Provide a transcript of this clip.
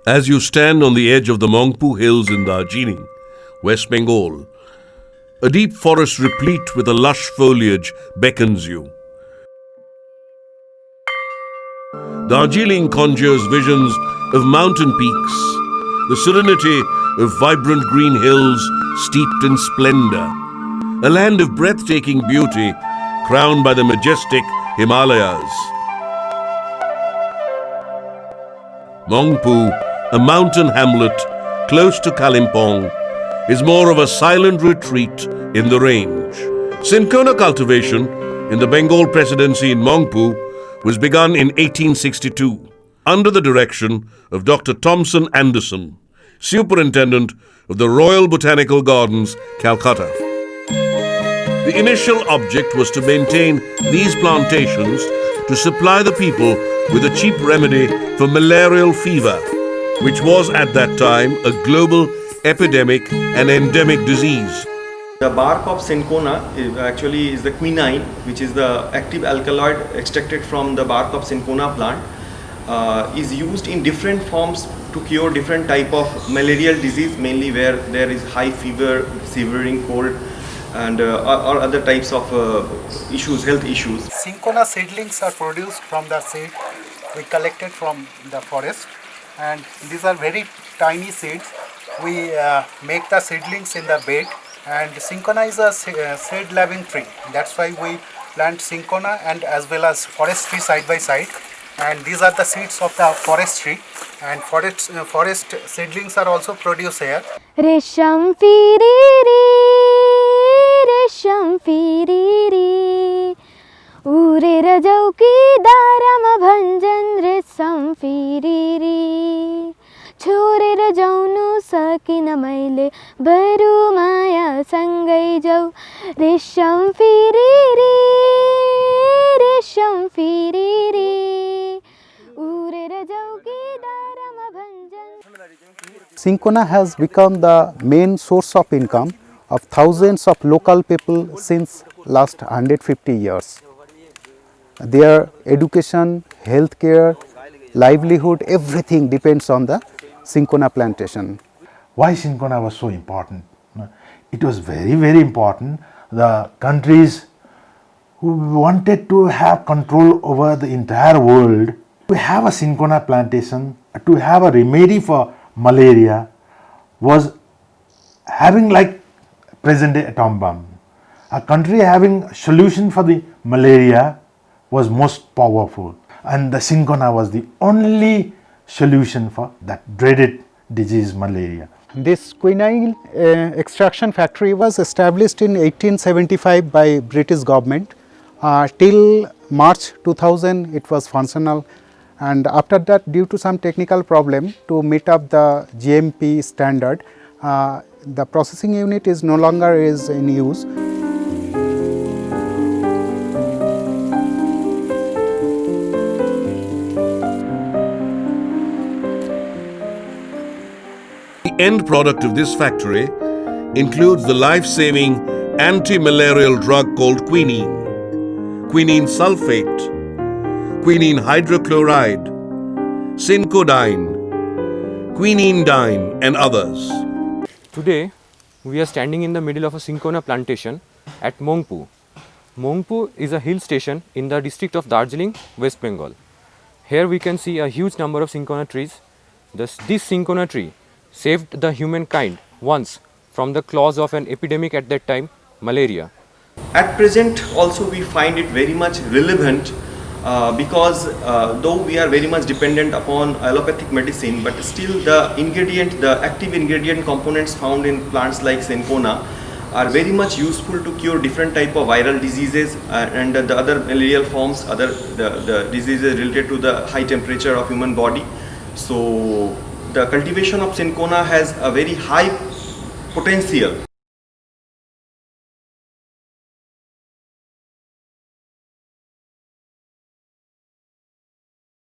As you stand on the edge of the Mongpu hills in Darjeeling, West Bengal, a deep forest replete with a lush foliage beckons you. Darjeeling conjures visions of mountain peaks, the serenity of vibrant green hills steeped in splendor, a land of breathtaking beauty crowned by the majestic Himalayas. Mongpu, a mountain hamlet close to Kalimpong, is more of a silent retreat in the range. Cinchona cultivation in the Bengal Presidency in Mongpu was begun in 1862 under the direction of Dr. Thomson Anderson, Superintendent of the Royal Botanical Gardens, Calcutta. The initial object was to maintain these plantations to supply the people with a cheap remedy for malarial fever, which was at that time a global epidemic and endemic disease. The bark of Cinchona is the quinine, which is the active alkaloid extracted from the bark of Cinchona plant, is used in different forms to cure different type of malarial disease, mainly where there is high fever, shivering cold, and or other types of health issues. Cinchona seedlings are produced from the seed we collected from the forest, and these are very tiny seeds. We make the seedlings in the bed, and Cinchona is a seed-loving tree. That's why we plant Cinchona and as well as forest tree side by side. And these are the seeds of the forest tree, and forest seedlings are also produced here. Resham firiri, resham firiri, ure rajauki daram bhanjan resham firiri, chore rajaunu sakina maile baru maya sangai jau, resham firiri, resham firiri, ure rajauki daram bhanjan. Cinchona has become the main source of income of thousands of local people since last 150 years. Their education, healthcare, livelihood, everything depends on the Cinchona plantation. Why Cinchona was so important? It was very, very important. The countries who wanted to have control over the entire world, to have a Cinchona plantation, to have a remedy for malaria, was having like present day atom bomb. A country having a solution for the malaria was most powerful, and the Cinchona was the only solution for that dreaded disease malaria. This quinine extraction factory was established in 1875 by British government. Till March 2000 it was functional, and after that, due to some technical problem to meet up the GMP standard, the processing unit is no longer in use. The end product of this factory includes the life-saving anti-malarial drug called quinine, quinine sulfate, quinine hydrochloride, cincodine, quinine-dine, and others. Today, we are standing in the middle of a Cinchona plantation at Mongpu. Mongpu is a hill station in the district of Darjeeling, West Bengal. Here we can see a huge number of Cinchona trees. This Cinchona tree saved the humankind once from the claws of an epidemic at that time, malaria. At present also we find it very much relevant because though we are very much dependent upon allopathic medicine, but still the active ingredient components found in plants like Cinchona are very much useful to cure different type of viral diseases and the other malarial forms, the diseases related to the high temperature of human body. So the cultivation of Cinchona has a very high potential.